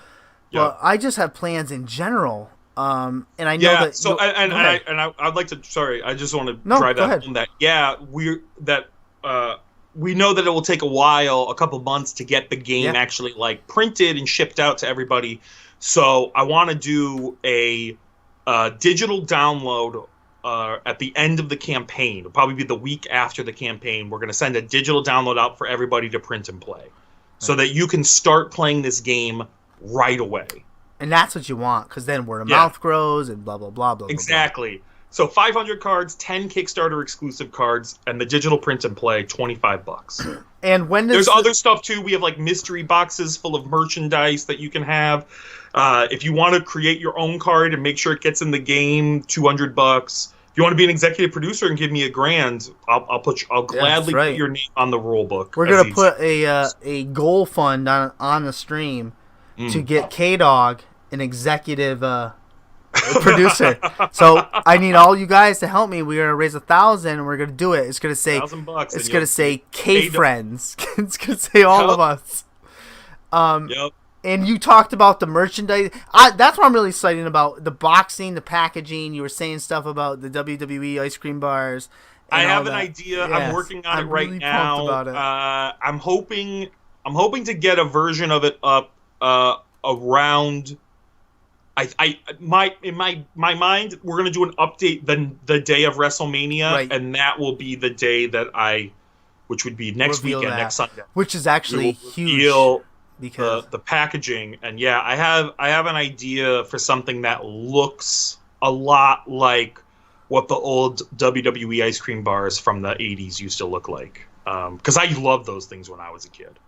but I just have plans in general. And I know that. So I'd like to. Sorry, I just want to drive that home. That we know that it will take a while, a couple months, to get the game actually like printed and shipped out to everybody. So I want to do a digital download at the end of the campaign. It'll probably be the week after the campaign. We're going to send a digital download out for everybody to print and play, so that you can start playing this game right away. And that's what you want, because then word of mouth grows and blah, blah, blah, blah, exactly. Blah. So 500 cards, 10 Kickstarter exclusive cards, and the digital print and play, $25. And when there's other stuff, too. We have, like, mystery boxes full of merchandise that you can have. If you want to create your own card and make sure it gets in the game, $200. If you want to be an executive producer and give me $1,000, I'll gladly put your name on the rule book. We're going to put a goal fund on the stream to get K-Dog an executive producer. So I need all you guys to help me. We're gonna raise 1,000 and we're gonna do it. It's gonna say $1,000. It's gonna say K Friends. It's gonna say all of us. And you talked about the merchandise. That's what I'm really excited about. The boxing, the packaging. You were saying stuff about the WWE ice cream bars. I have an idea. Yes. I'm working on it right really now. About it. I'm hoping to get a version of it up around. In my mind, we're gonna do an update the day of WrestleMania, and that will be the day that which would be next weekend, next Sunday, which is actually huge because the packaging. And I have an idea for something that looks a lot like what the old WWE ice cream bars from the 80s used to look like. Because I loved those things when I was a kid.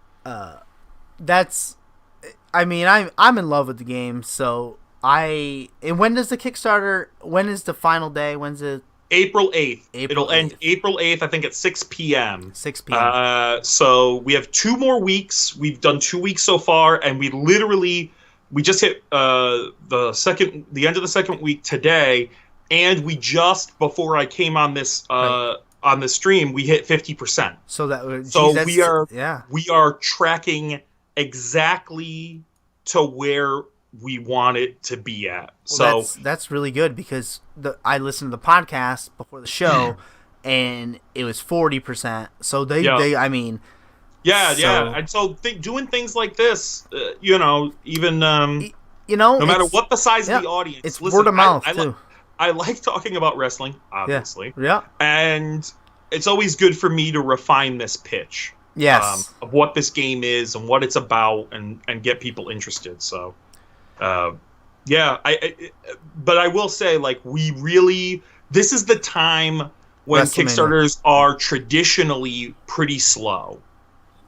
I'm in love with the game, so and when does the Kickstarter, when is the final day? When's it? April 8th. It'll end April 8th, I think, at 6 p.m. 6 p.m. So we have 2 more weeks. We've done 2 weeks so far, and we just hit the end of the second week today, and we just, before I came on this on the stream, we hit 50%. We are tracking exactly to where we want it to be at. Well, so that's really good, because I listened to the podcast before the show and it was 40%. So and so doing things like this, even no matter what the size of the audience, it's word of mouth too. I like talking about wrestling, obviously. Yeah. And it's always good for me to refine this pitch. Yes. Of what this game is and what it's about, and get people interested. So, but I will say, like, this is the time when Kickstarters are traditionally pretty slow.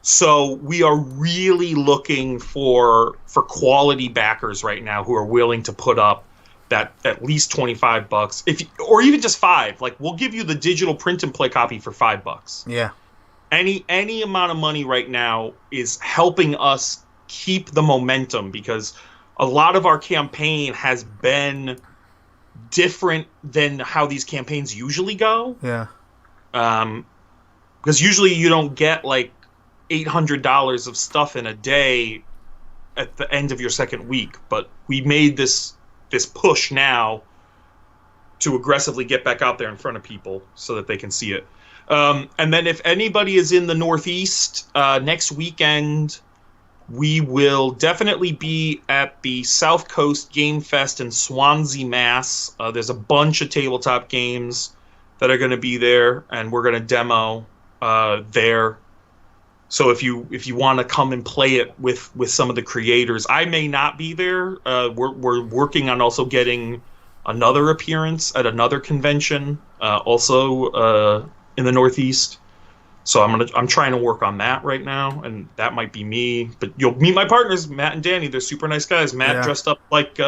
So we are really looking for quality backers right now who are willing to put up that at least $25, or even just $5. Like, we'll give you the digital print and play copy for $5. Yeah. Any amount of money right now is helping us keep the momentum, because a lot of our campaign has been different than how these campaigns usually go. Yeah. Because usually you don't get like $800 of stuff in a day at the end of your second week, but we made this push now to aggressively get back out there in front of people so that they can see it. And then if anybody is in the Northeast, next weekend, we will definitely be at the South Coast Game Fest in Swansea, Mass. There's a bunch of tabletop games that are going to be there, and we're going to demo there. So if you want to come and play it with some of the creators, I may not be there. We're working on also getting another appearance at another convention, also in the Northeast. So I'm trying to work on that right now, and that might be me. But you'll meet my partners, Matt and Danny. They're super nice guys. Matt dressed up like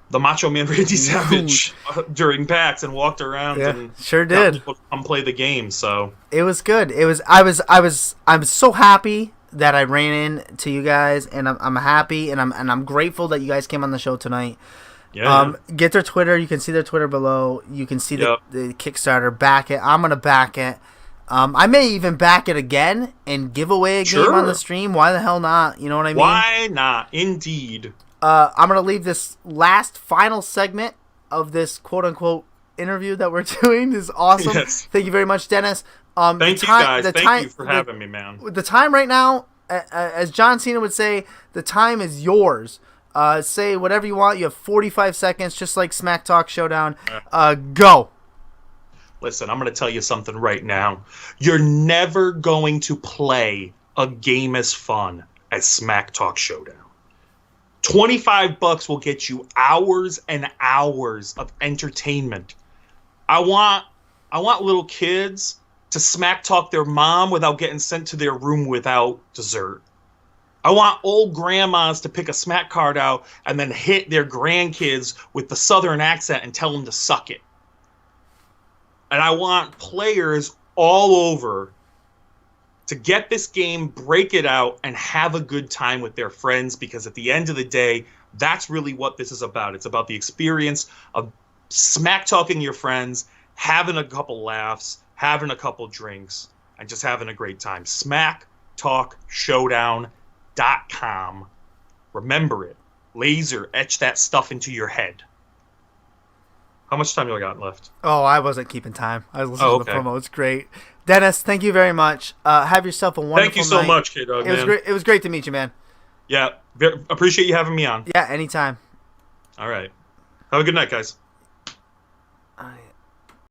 the Macho Man Randy Savage during PAX and walked around and sure did come play the game. So it was good. I'm so happy that I ran into you guys, and I'm happy and I'm grateful that you guys came on the show tonight. Get their Twitter. You can see their Twitter below. You can see the Kickstarter. Back it. I'm gonna back it. I may even back it again and give away a game on the stream. Why the hell not? You know what I mean? Why not? Indeed. I'm going to leave this final segment of this quote-unquote interview that we're doing. This is awesome. Yes. Thank you very much, Dennis. Thank you, guys. Thank you for having me, man. The time right now, as John Cena would say, the time is yours. Say whatever you want. You have 45 seconds, just like SmackTalk Showdown. Go. Listen, I'm going to tell you something right now. You're never going to play a game as fun as SmackTalk Showdown. $25 will get you hours and hours of entertainment. I want little kids to smack talk their mom without getting sent to their room without dessert. I want old grandmas to pick a smack card out and then hit their grandkids with the southern accent and tell them to suck it. And I want players all over to get this game, break it out, and have a good time with their friends, because at the end of the day, that's really what this is about. It's about the experience of smack-talking your friends, having a couple laughs, having a couple drinks, and just having a great time. SmackTalkShowdown.com. Remember it. Laser etch that stuff into your head. How much time do I got left? Oh, I wasn't keeping time. I was listening to the promo. It's great. Dennis, thank you very much. Have yourself a wonderful night. Thank you so much, K-Dog, man. It was great to meet you, man. Yeah, appreciate you having me on. Yeah, anytime. All right. Have a good night, guys.